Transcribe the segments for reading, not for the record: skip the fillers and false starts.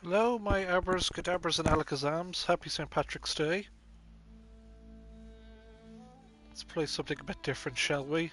Hello, my Abras, Cadabras, and Alakazams. Happy St. Patrick's Day. Let's play something a bit different, shall we?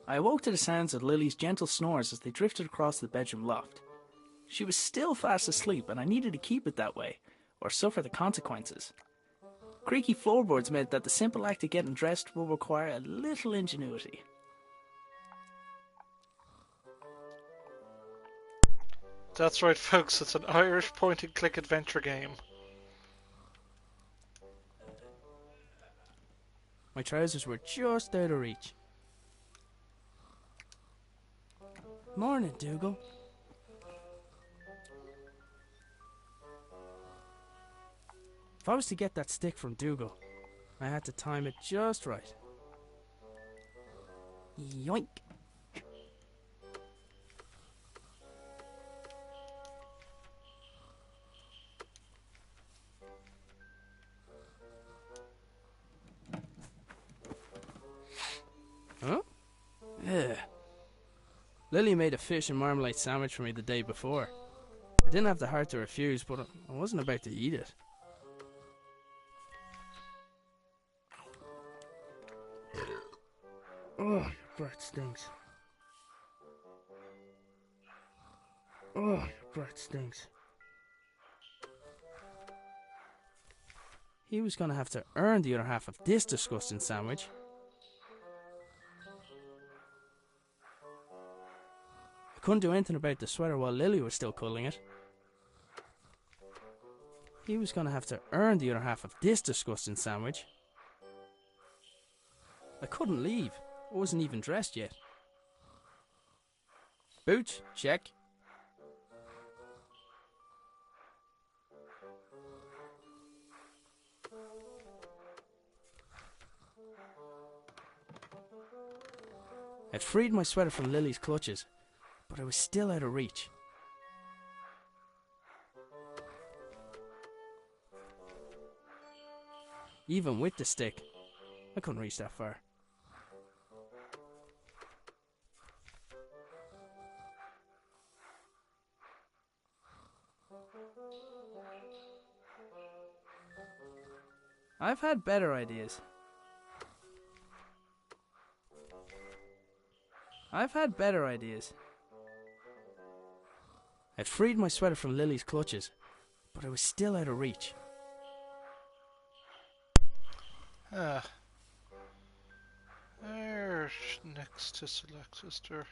I awoke to the sounds of Lily's gentle snores as they drifted across the bedroom loft. She was still fast asleep, and I needed to keep it that way, or suffer the consequences. Creaky floorboards meant that the simple act of getting dressed would require a little ingenuity. That's right, folks, it's an Irish point-and-click adventure game. My trousers were just out of reach. Morning, Dougal. If I was to get that stick from Dougal, I had to time it just right. Yoink! Huh? Ugh. Lily made a fish and marmalade sandwich for me the day before. I didn't have the heart to refuse, but I wasn't about to eat it. Oh, your breath stinks. Oh, your breath stinks. He was going to have to earn the other half of this disgusting sandwich. I couldn't do anything about the sweater while Lily was still cuddling it. He was going to have to earn the other half of this disgusting sandwich. I couldn't leave. I wasn't even dressed yet. Boots? Check. I'd freed my sweater from Lily's clutches, but I was still out of reach. Even with the stick, I couldn't reach that far. I've had better ideas. I've had better ideas. I'd freed my sweater from Lily's clutches, but I was still out of reach. There's next to select sister.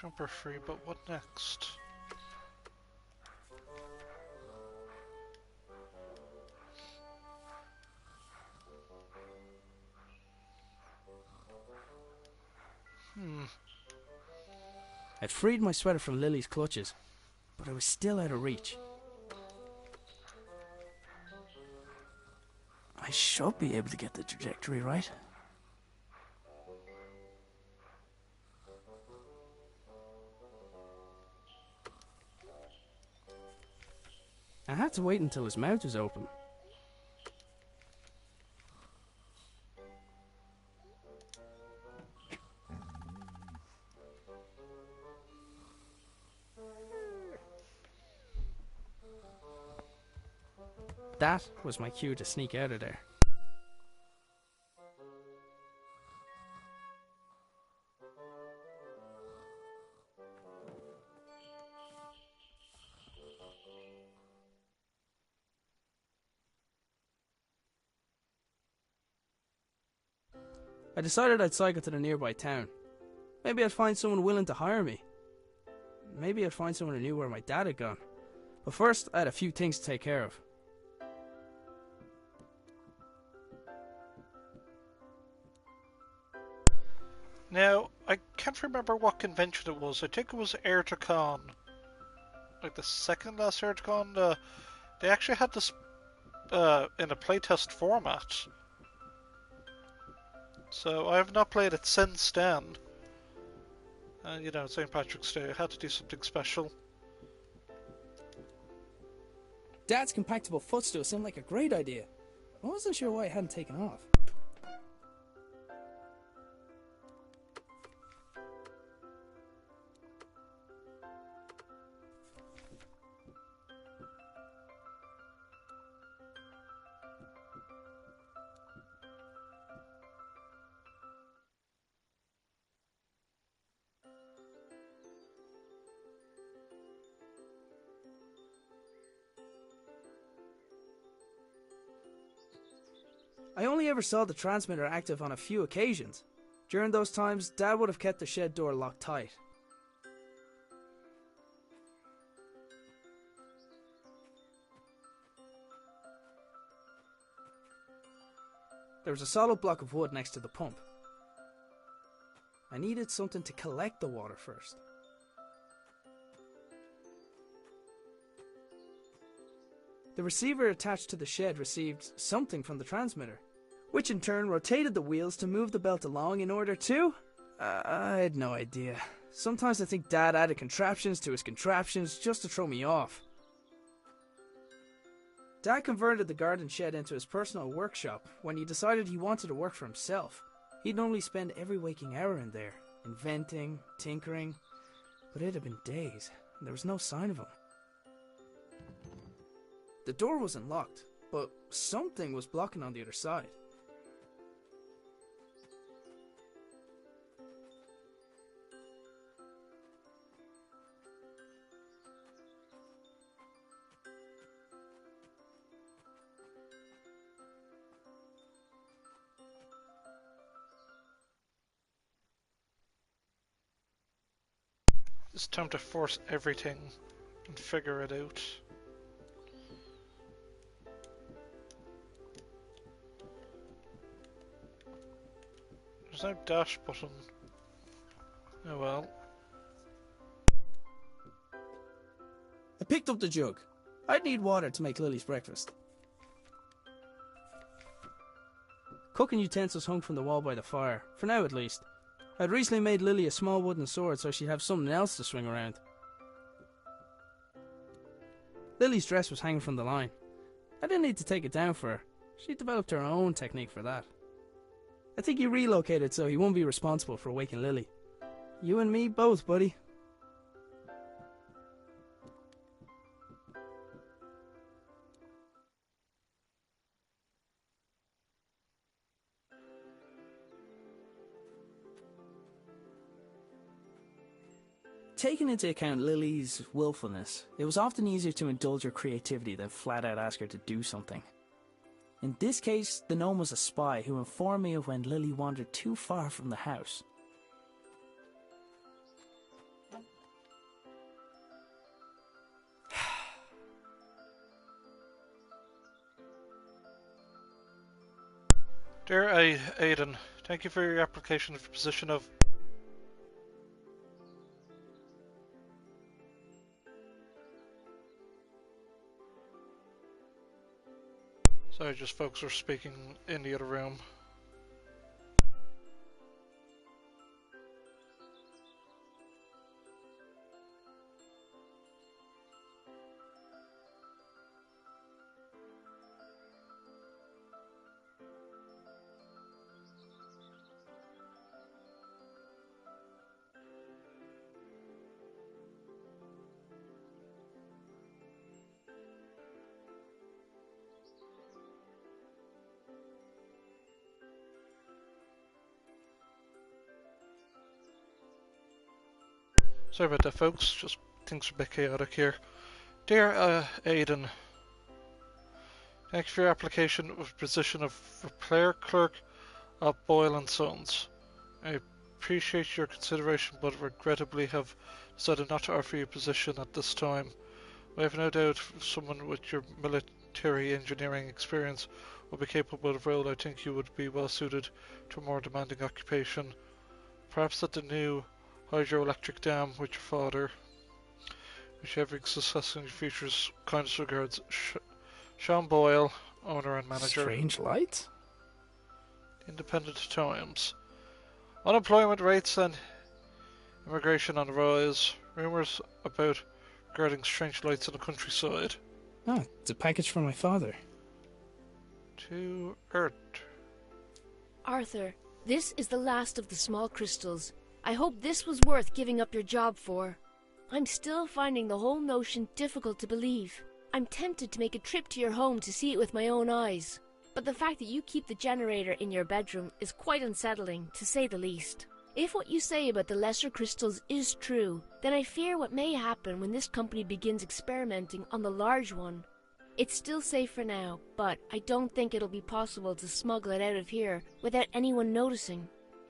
Jumper free, but what next? I'd freed my sweater from Lily's clutches, but I was still out of reach. I should be able to get the trajectory right. I had to wait until his mouth was open. That was my cue to sneak out of there. I decided I'd cycle to the nearby town. Maybe I'd find someone willing to hire me. Maybe I'd find someone who knew where my dad had gone. But first, I had a few things to take care of. Now, I can't remember what convention it was. I think it was AirToCon. Like the second last AirToCon. They actually had this in a playtest format. So I have not played it since then. And you know, St. Patrick's Day, I had to do something special. Dad's compactable footstool seemed like a great idea. I wasn't sure why it hadn't taken off. I only ever saw the transmitter active on a few occasions. During those times, Dad would have kept the shed door locked tight. There was a solid block of wood next to the pump. I needed something to collect the water first. The receiver attached to the shed received something from the transmitter, which in turn rotated the wheels to move the belt along in order to... I had no idea. Sometimes I think Dad added contraptions to his contraptions just to throw me off. Dad converted the garden shed into his personal workshop when he decided he wanted to work for himself. He'd normally spend every waking hour in there, inventing, tinkering, but it had been days, and there was no sign of him. The door wasn't locked, but something was blocking on the other side. It's time to force everything and figure it out. There's no dash button. Oh well. I picked up the jug. I'd need water to make Lily's breakfast. Cooking utensils hung from the wall by the fire, for now at least. I'd recently made Lily a small wooden sword so she'd have something else to swing around. Lily's dress was hanging from the line. I didn't need to take it down for her. She developed her own technique for that. I think he relocated so he won't be responsible for waking Lily. You and me both, buddy. Taking into account Lily's willfulness, it was often easier to indulge her creativity than flat out ask her to do something. In this case, the gnome was a spy who informed me of when Lily wandered too far from the house. Dear Aidan, thank you for your application for the position of... Sorry, just folks were speaking in the other room. Sorry about that, folks. Just things are a bit chaotic here. Dear Aidan, thank you for your application of position of repair clerk of Boyle and Sons. I appreciate your consideration, but regrettably have decided not to offer you a position at this time. I have no doubt someone with your military engineering experience would be capable of the role. I think you would be well suited to a more demanding occupation. Perhaps at the new hydroelectric dam with your father. Wish you every success in your futures. Kindest regards, Sean Boyle, owner and manager. Strange lights? Independent Times. Unemployment rates and immigration on the rise. Rumours about regarding strange lights in the countryside. Oh, it's a package from my father. To Earth. Arthur, this is the last of the small crystals. I hope this was worth giving up your job for. I'm still finding the whole notion difficult to believe. I'm tempted to make a trip to your home to see it with my own eyes. But the fact that you keep the generator in your bedroom is quite unsettling, to say the least. If what you say about the lesser crystals is true, then I fear what may happen when this company begins experimenting on the large one. It's still safe for now, but I don't think it'll be possible to smuggle it out of here without anyone noticing.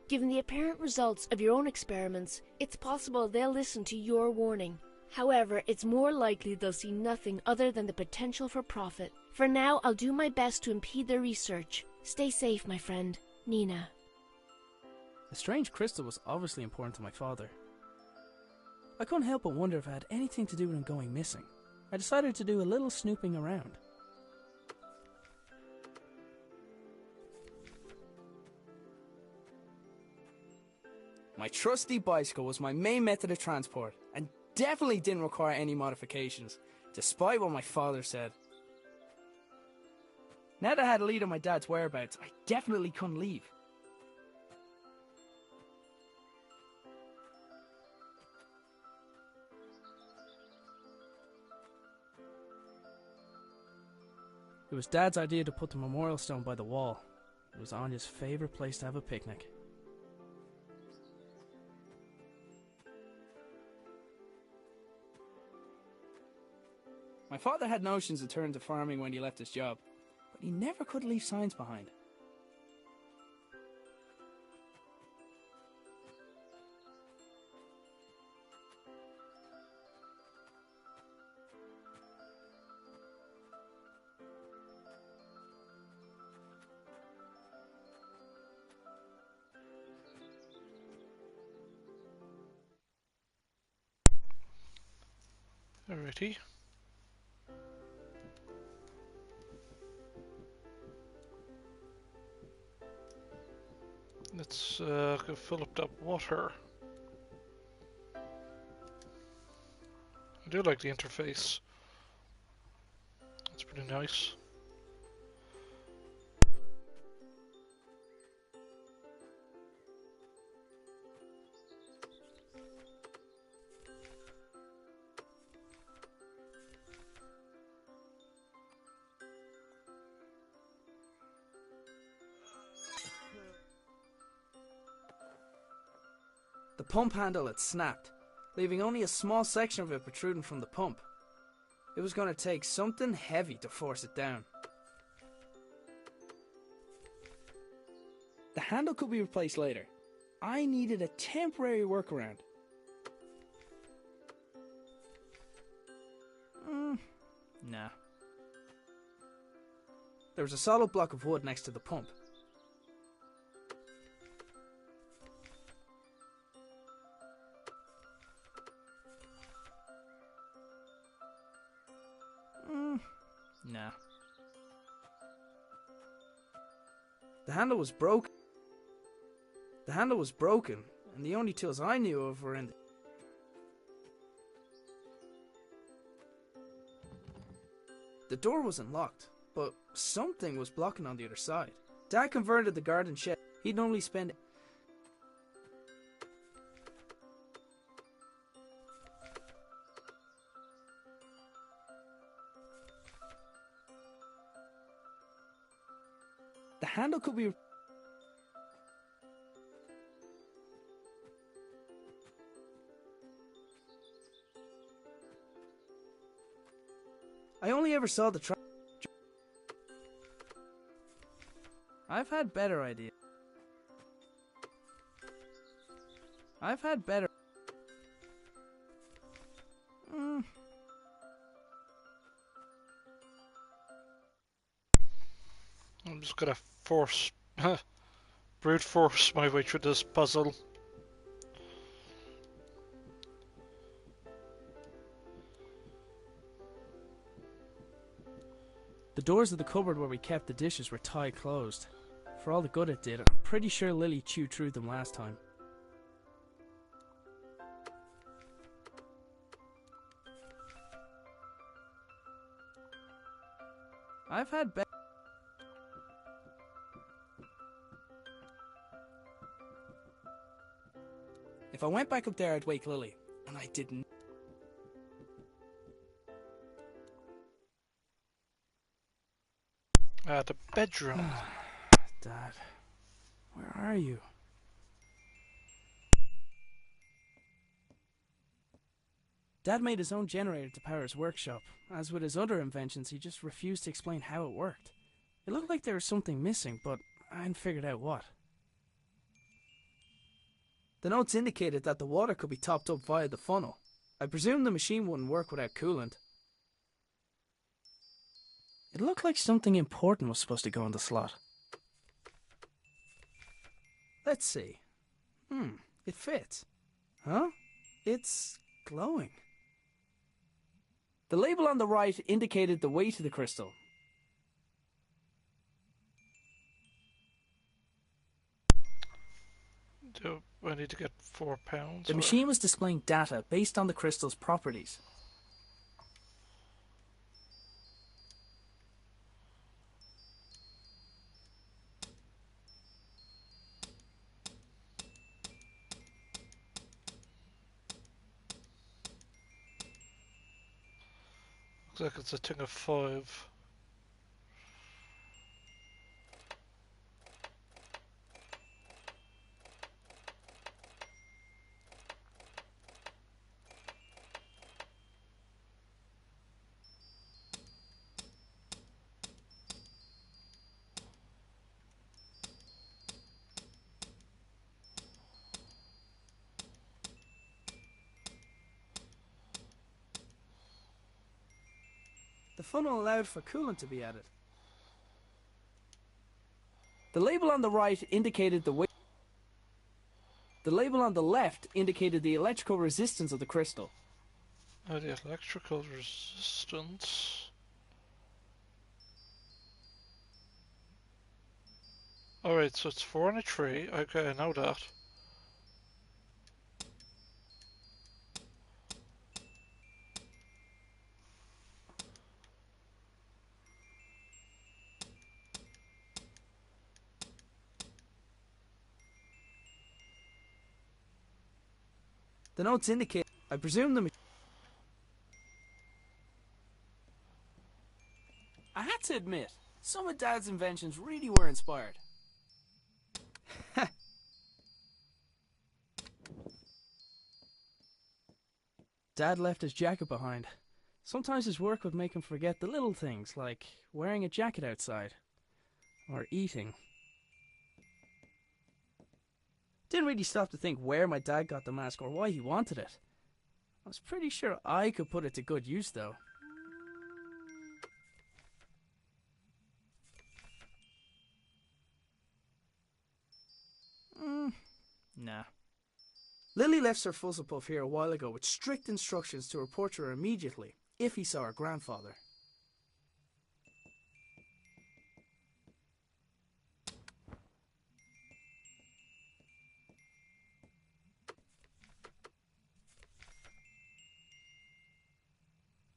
Given the apparent results of your own experiments, it's possible they'll listen to your warning. However, it's more likely they'll see nothing other than the potential for profit. For now, I'll do my best to impede their research. Stay safe, my friend. Nina. The strange crystal was obviously important to my father. I couldn't help but wonder if it had anything to do with him going missing. I decided to do a little snooping around. My trusty bicycle was my main method of transport, and definitely didn't require any modifications, despite what my father said. Now that I had a lead on my dad's whereabouts, I definitely couldn't leave. It was Dad's idea to put the memorial stone by the wall. It was Anya's favourite place to have a picnic. My father had notions of turning to farming when he left his job, but he never could leave signs behind. Alrighty. Let's go fill up that water. I do like the interface. It's pretty nice. The pump handle had snapped, leaving only a small section of it protruding from the pump. It was going to take something heavy to force it down. The handle could be replaced later. I needed a temporary workaround. Nah. There was a solid block of wood next to the pump. Nah. The handle was broken. And the only tools I knew of were in the door wasn't locked, but something was blocking on the other side. Dad converted the garden shed. He'd normally spend the handle could be I only ever saw the I've had better ideas. I've had better. I'm just gonna force, brute force my way through this puzzle. The doors of the cupboard where we kept the dishes were tight closed. For all the good it did, I'm pretty sure Lily chewed through them last time. I've had better. If I went back up there, I'd wake Lily, and I didn't. The bedroom. Dad, where are you? Dad made his own generator to power his workshop. As with his other inventions, he just refused to explain how it worked. It looked like there was something missing, but I hadn't figured out what. The notes indicated that the water could be topped up via the funnel. I presumed the machine wouldn't work without coolant. It looked like something important was supposed to go in the slot. Let's see. It fits. Huh? It's glowing. The label on the right indicated the weight of the crystal. Do I need to get £4? The machine was displaying data based on the crystal's properties. Looks like it's a thing of 5. The funnel allowed for coolant to be added. The label on the right indicated the weight. The label on the left indicated the electrical resistance of the crystal. The electrical resistance. Alright, so it's 4 and a 3. Okay, I know that. The notes indicate. I presume the. I had to admit, some of Dad's inventions really were inspired. Dad left his jacket behind. Sometimes his work would make him forget the little things, like wearing a jacket outside. Or eating. Didn't really stop to think where my dad got the mask or why he wanted it. I was pretty sure I could put it to good use, though. Nah. Lily left Sir Fuzzlepuff here a while ago with strict instructions to report to her immediately if he saw her grandfather.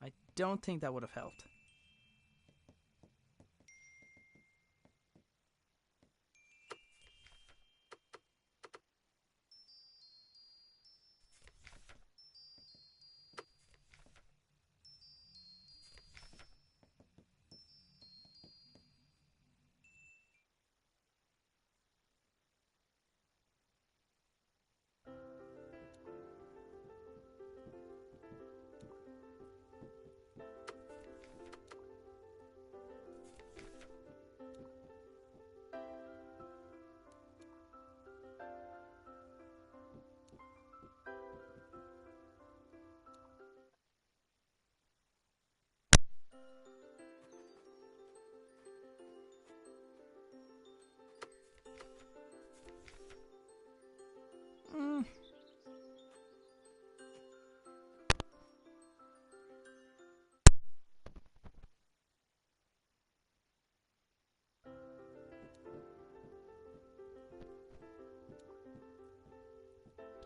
I don't think that would have helped.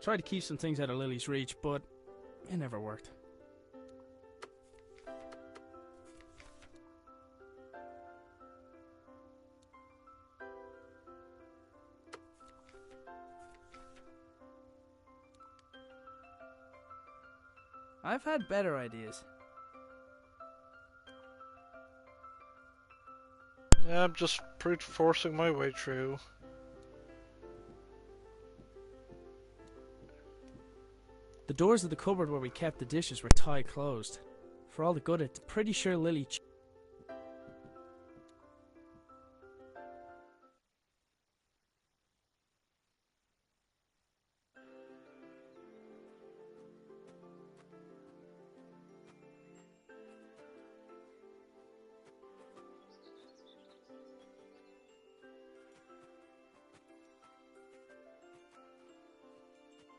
Tried to keep some things out of Lily's reach, but it never worked. I've had better ideas. Yeah, I'm just brute forcing my way through. The doors of the cupboard where we kept the dishes were tight closed. For all the good, I'm pretty sure Lily...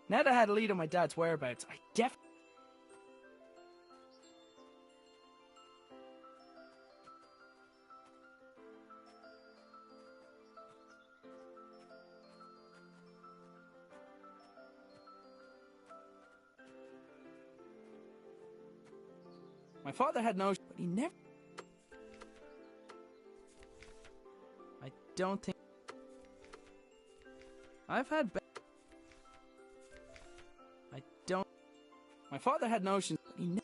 Now that I had a lead on my dad's whereabouts, I definitely... My father had no... But he never... I don't think... I've had... I don't... My father had notions... But he never...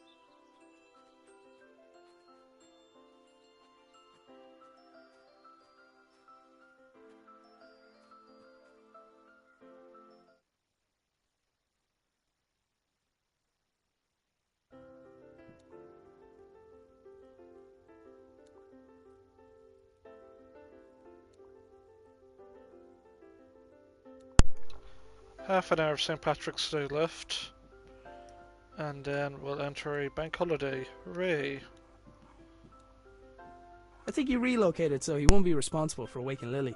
Half an hour of St. Patrick's Day left. And then we'll enter a bank holiday. Hooray! I think he relocated so he won't be responsible for waking Lily.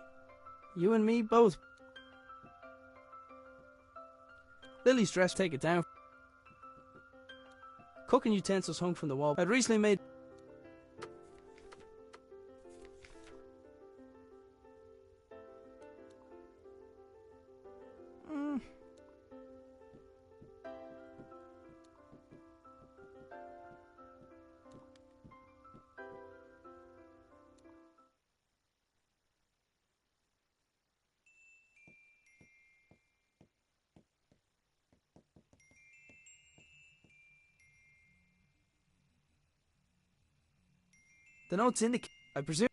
You and me both. Lily's dress, take it down. Cooking utensils hung from the wall. I'd recently made... The notes indicate... I presume...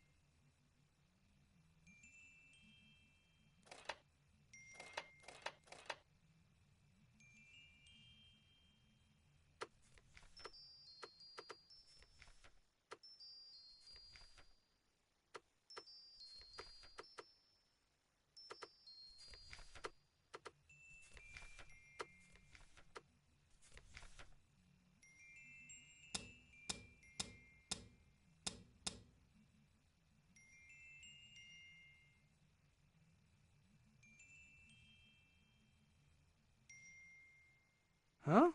Huh?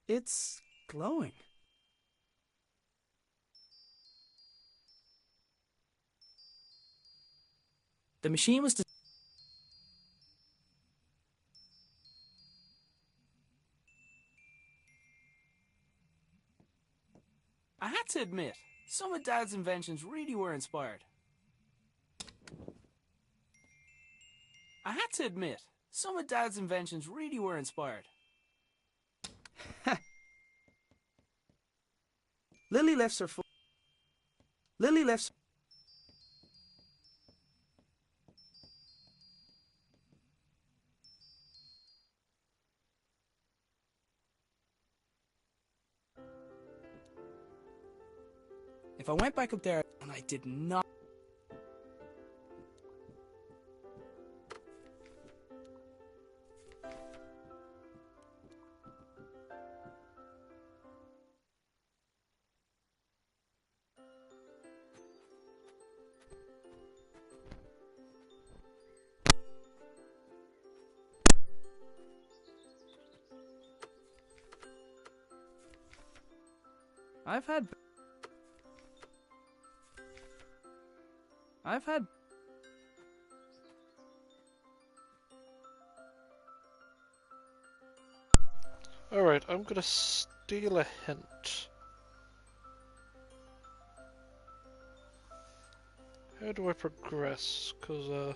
It's glowing. The machine was... I had to admit, some of Dad's inventions really were inspired. I had to admit, some of Dad's inventions really were inspired. Lily left her... Lily left... If I went back up there and I did not... I've had... Alright, I'm gonna steal a hint. How do I progress? Because,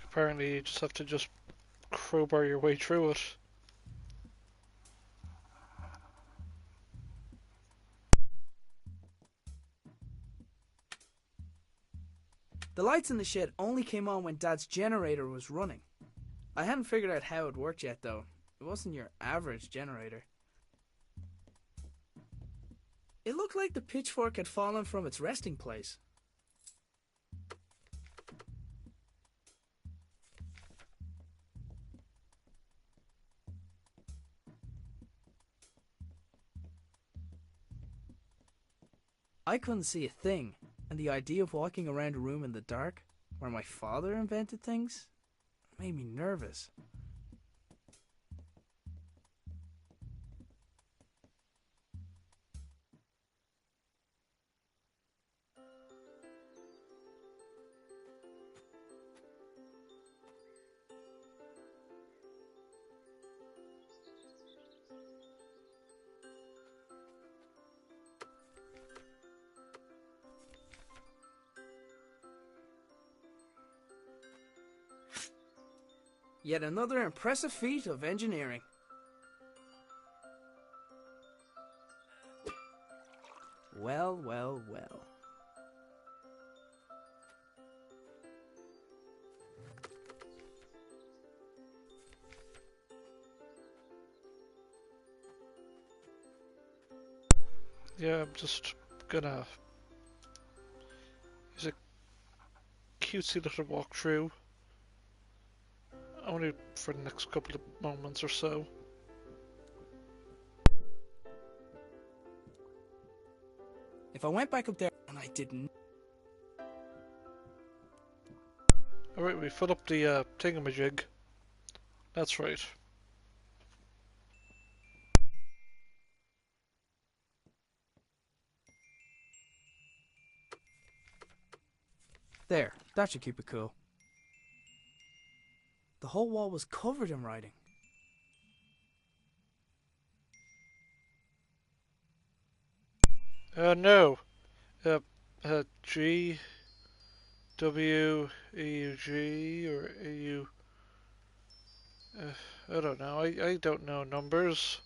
apparently you just have to just crowbar your way through it. The lights in the shed only came on when Dad's generator was running. I hadn't figured out how it worked yet, though. It wasn't your average generator. It looked like the pitchfork had fallen from its resting place. I couldn't see a thing, and the idea of walking around a room in the dark, where my father invented things, made me nervous. Yet another impressive feat of engineering. Well, well, well. Yeah, I'm just gonna use a cutesy little walkthrough. Only for the next couple of moments or so. If I went back up there and I didn't... Alright, we fill up the thingamajig. That's right. There, that should keep it cool. The whole wall was covered in writing. No. G, W, A, U, G, or A, U... I don't know. I don't know numbers.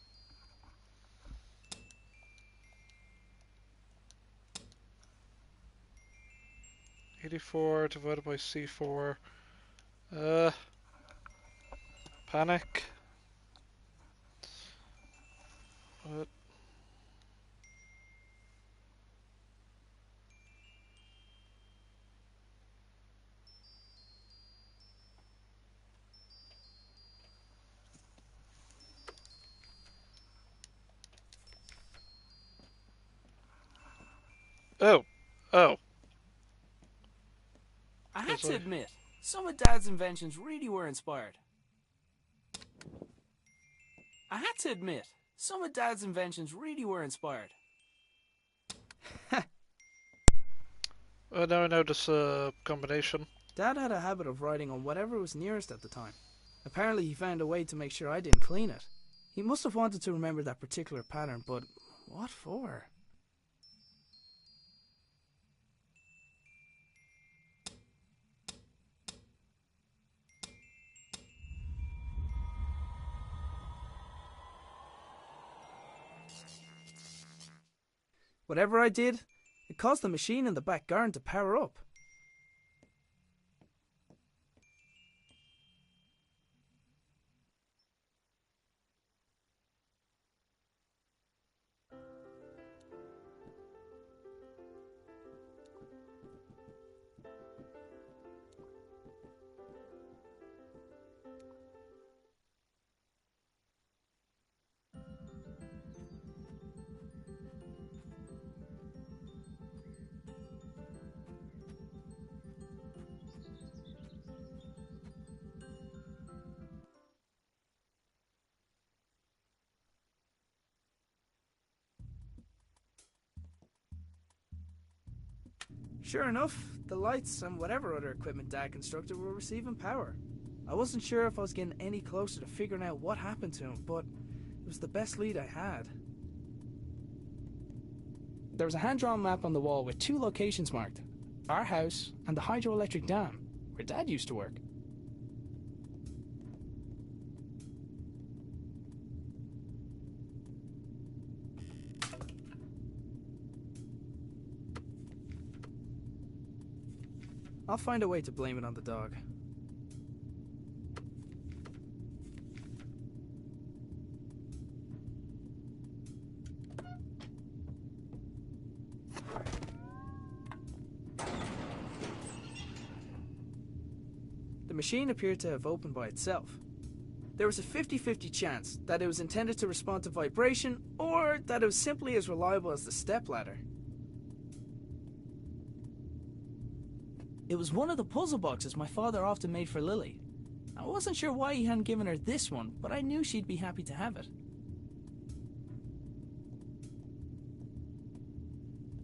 $84 divided by C4. Panic. What? Oh. Oh. I had to admit, some of Dad's inventions really were inspired. Now I know this combination. Dad had a habit of writing on whatever was nearest at the time. Apparently he found a way to make sure I didn't clean it. He must have wanted to remember that particular pattern, but what for? Whatever I did, it caused the machine in the back garden to power up. Sure enough, the lights and whatever other equipment Dad constructed were receiving power. I wasn't sure if I was getting any closer to figuring out what happened to him, but it was the best lead I had. There was a hand-drawn map on the wall with 2 locations marked: our house and the hydroelectric dam, where Dad used to work. I'll find a way to blame it on the dog. The machine appeared to have opened by itself. There was a 50-50 chance that it was intended to respond to vibration, or that it was simply as reliable as the stepladder. It was one of the puzzle boxes my father often made for Lily. I wasn't sure why he hadn't given her this one, but I knew she'd be happy to have it.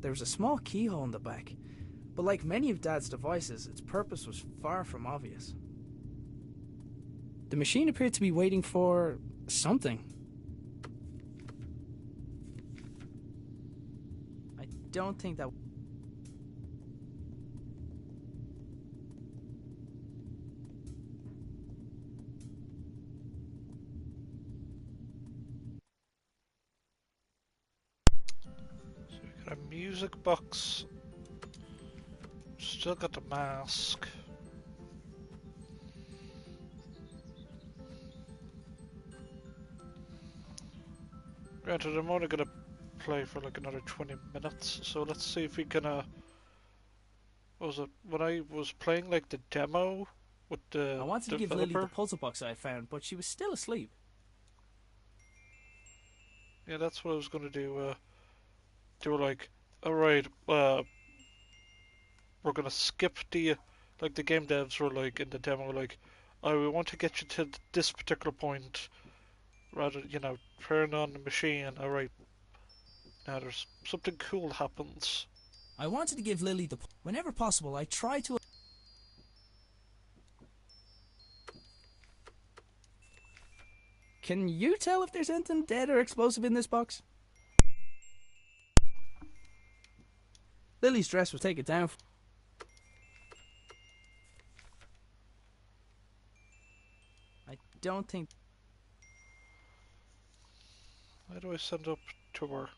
There was a small keyhole in the back, but like many of Dad's devices, its purpose was far from obvious. The machine appeared to be waiting for something. I don't think that... So we got a music box. Still got the mask. Granted, I'm only gonna play for like another 20 minutes, so let's see if we can, what was it, when I was playing like the demo with the I wanted to give Lily the puzzle box I had found, but she was still asleep. Yeah, that's what I was gonna do, they were like, alright, we're gonna skip the, like the game devs were like in the demo, like, oh, we want to get you to this particular point, rather, you know, turn on the machine, alright. Now there's something cool happens. I wanted to give Lily the... Whenever possible, I try to... Can you tell if there's anything dead or explosive in this box? Lily's dress was taken down. I don't think... How do I send up to her?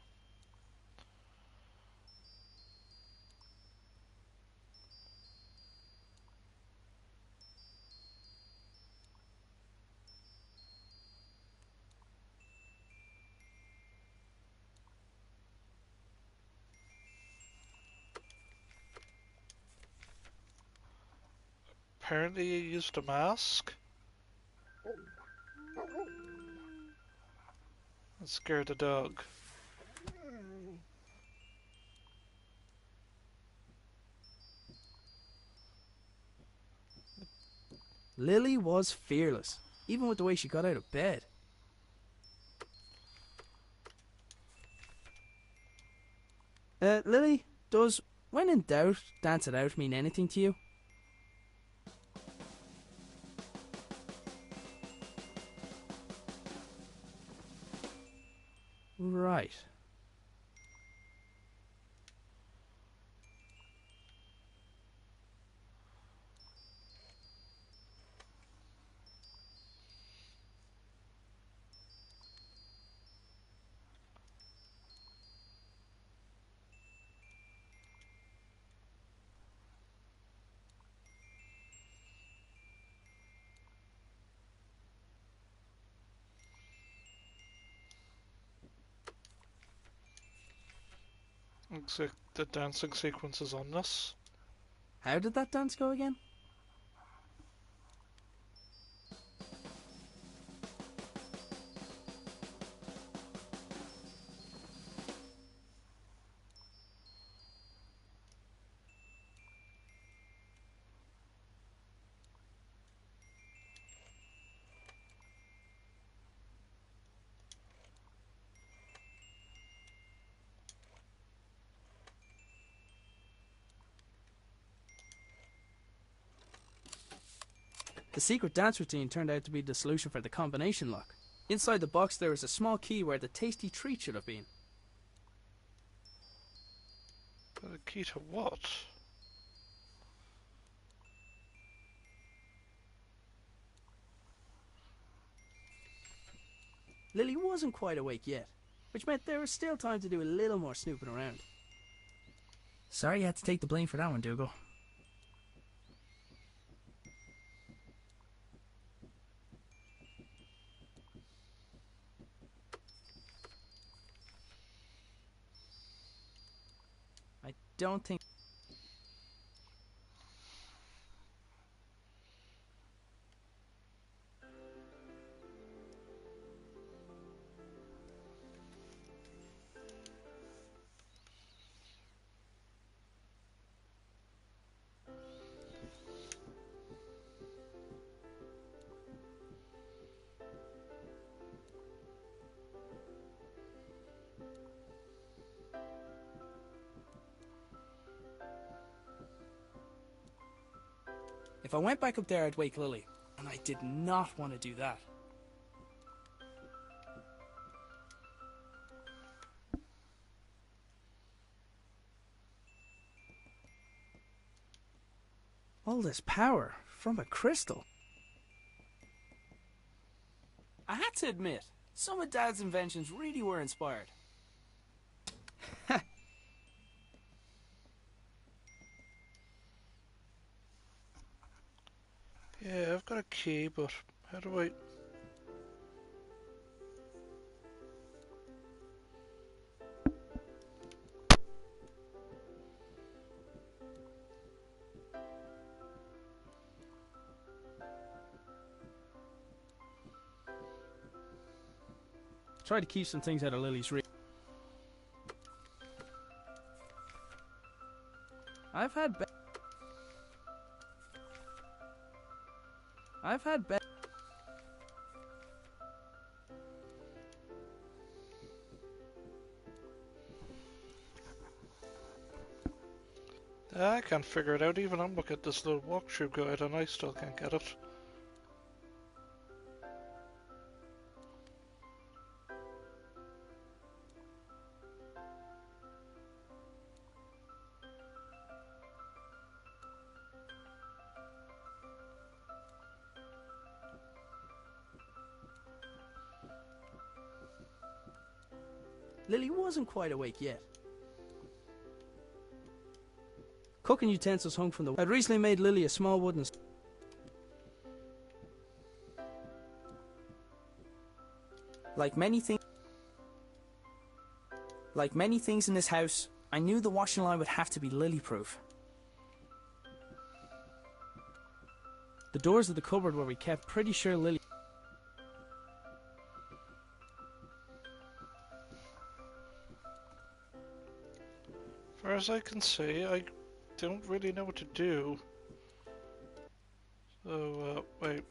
Apparently you used a mask. That scared the dog. Lily was fearless, even with the way she got out of bed. Lily, does when in doubt, dance it out mean anything to you? Right. Looks like the dancing sequence is on this. How did that dance go again? The secret dance routine turned out to be the solution for the combination lock. Inside the box there was a small key where the tasty treat should have been. But a key to what? Lily wasn't quite awake yet, which meant there was still time to do a little more snooping around. Sorry you had to take the blame for that one, Dougal. I don't think... If I went back up there, I'd wake Lily, and I did not want to do that. All this power from a crystal. I had to admit, some of Dad's inventions really were inspired. Yeah, I've got a key, but how do I... Try to keep some things out of Lily's reach. I've had I can't figure it out. Even I'm looking at this little walkthrough guide and I still can't get it. Lily wasn't quite awake yet. Cooking utensils hung from the... I'd recently made Lily a small wooden... Like many things in this house, I knew the washing line would have to be Lily-proof. The doors of the cupboard where we kept pretty sure Lily... As far as I can see, I don't really know what to do. So, wait.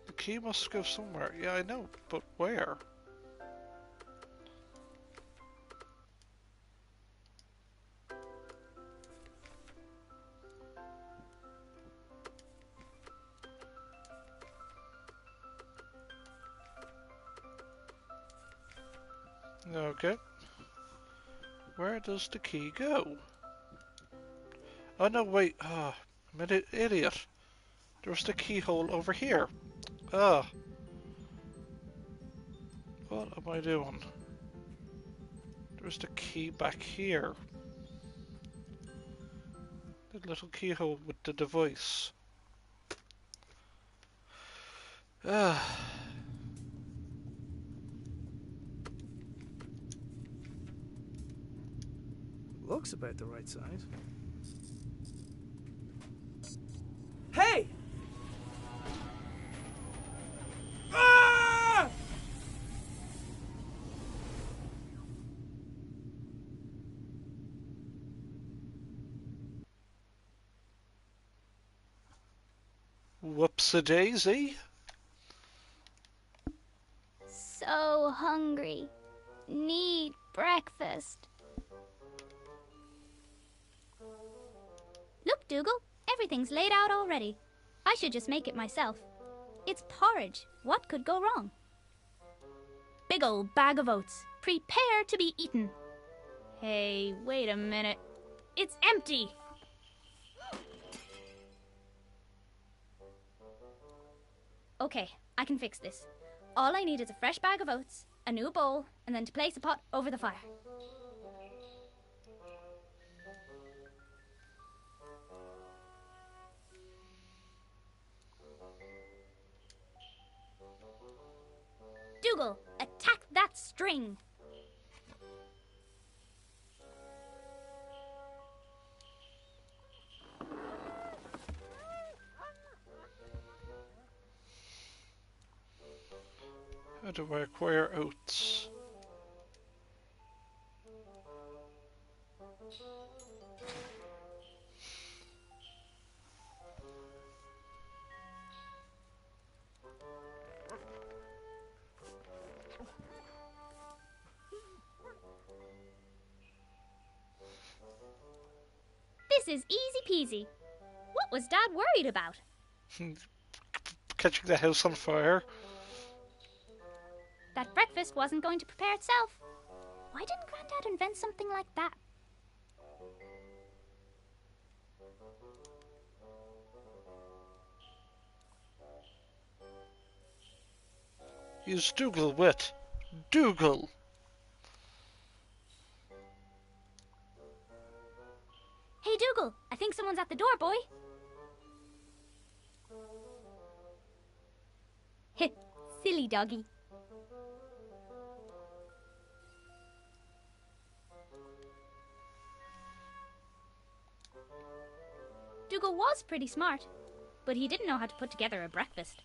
The key must go somewhere. Yeah, I know, but where? Okay. Where does the key go? Oh no, wait. Ah, I'm an idiot. There's the keyhole over here. Ah. What am I doing? There's the key back here. The little keyhole with the device. Ah. looks about the right size. Hey! Ah! Whoops-a-daisy. So hungry. Need breakfast. Look, Dougal, everything's laid out already. I should just make it myself. It's porridge. What could go wrong? Big old bag of oats. Prepare to be eaten. Hey, wait a minute. It's empty! Okay, I can fix this. All I need is a fresh bag of oats, a new bowl, and then to place a pot over the fire. Dougal, attack that string! How do I acquire oats? This is easy peasy. What was Dad worried about? Catching the house on fire. That breakfast wasn't going to prepare itself. Why didn't Granddad invent something like that? Use Dougal wit. Dougal! Hey, Dougal, I think someone's at the door, boy. Heh, silly doggy. Dougal was pretty smart, but he didn't know how to put together a breakfast.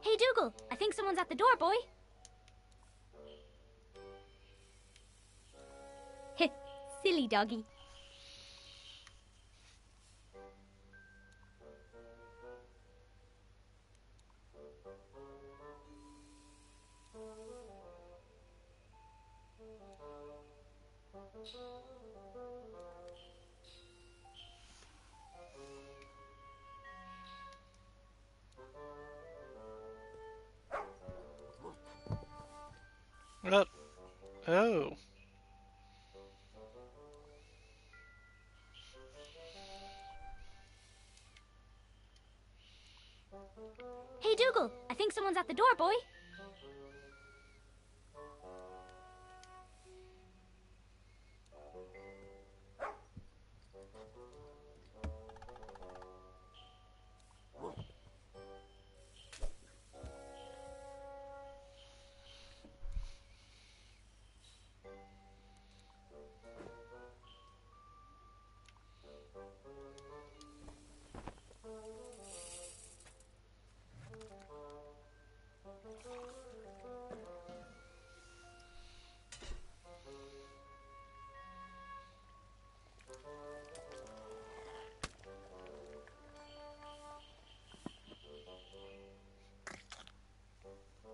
Hey, Dougal, I think someone's at the door, boy. Heh, silly doggy. What? Oh. Hey, Dougal, I think someone's at the door, boy.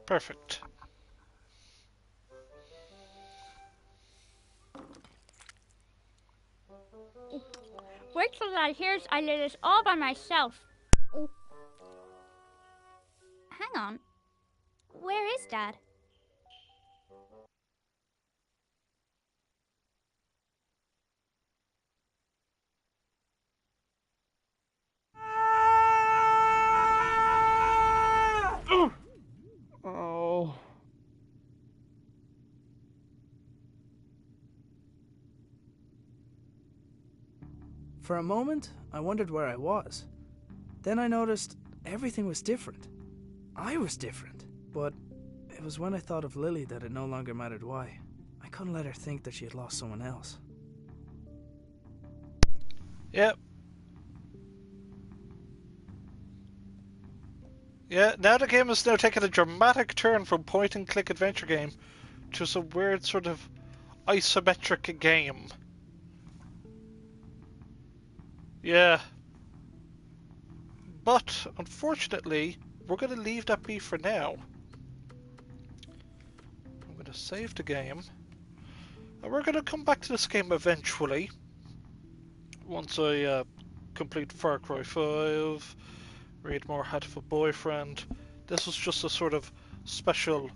Perfect. Wait till Dad hears I did this all by myself. Hang on. Where is Dad? Oh. For a moment, I wondered where I was. Then I noticed everything was different. I was different. But it was when I thought of Lily that it no longer mattered why. I couldn't let her think that she had lost someone else. Yep. Yeah, now the game has now taken a dramatic turn from point-and-click adventure game to some weird sort of isometric game. Yeah. But, unfortunately, we're going to leave that be for now. I'm going to save the game. And we're going to come back to this game eventually. Once I complete Far Cry 5, read more Hatful Boyfriend. This was just a sort of special...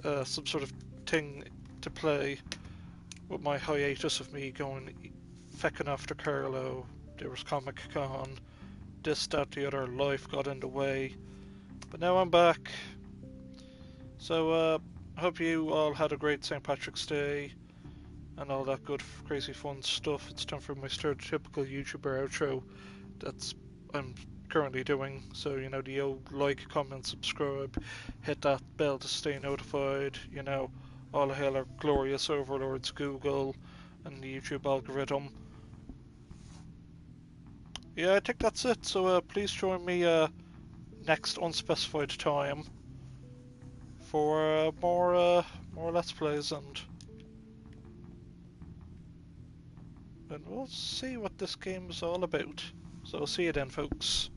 some sort of thing to play with my hiatus of me going fecking after Carlo. There was Comic Con, this, that, the other. Life got in the way, but now I'm back. So I hope you all had a great St. Patrick's Day and all that good crazy fun stuff. It's time for my stereotypical YouTuber outro that's I'm currently doing. So you know, the old like, comment, subscribe, hit that bell to stay notified. You know, all hail our glorious overlords Google and the YouTube algorithm. Yeah, I think that's it. So please join me next unspecified time for more Let's Plays, and we'll see what this game is all about. So see you then, folks.